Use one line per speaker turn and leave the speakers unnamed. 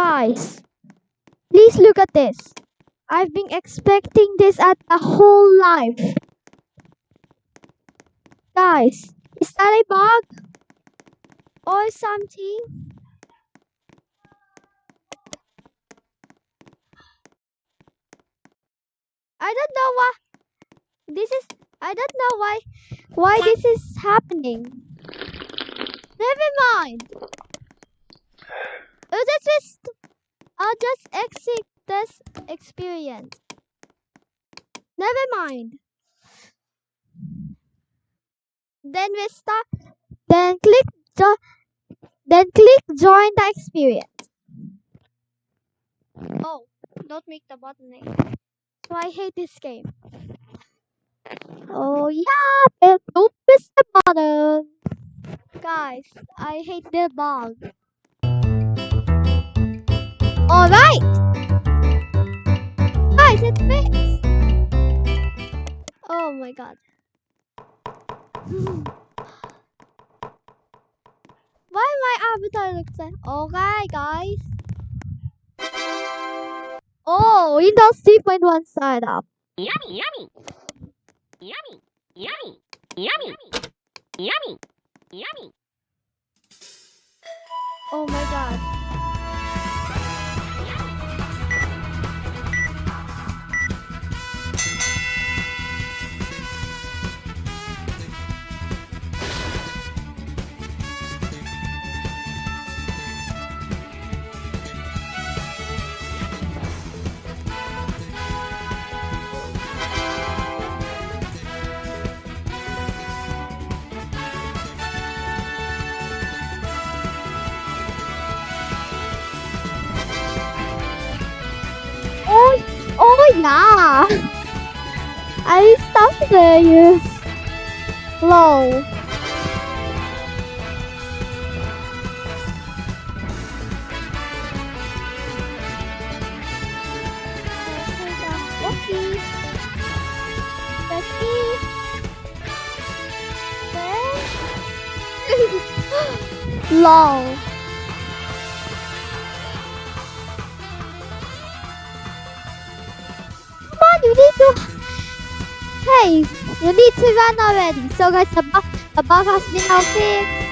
Guys, please look at this. I've been expecting this at a whole life. Guys, is that a bug or something? I don't know why this is. I don't know why this is happening. Never mind. I'll just exit this experience. Never mind. Then we start. Then click join the experience. Oh, don't make the button name. So I hate this game. Oh yeah, but don't press the button. Guys, I hate the bug. Alright! Guys, it fixed! Oh my god. Why my avatar looks like... Okay, guys. Oh, Windows 3.1 startup.
Yummy, yummy. Yummy, yummy, yummy, yummy, yummy.
Oh my god. Oh yeah. I stopped there. Low. Okay. Low. You need to. Hey, you need to run already. So guys, the bug has been now fixed.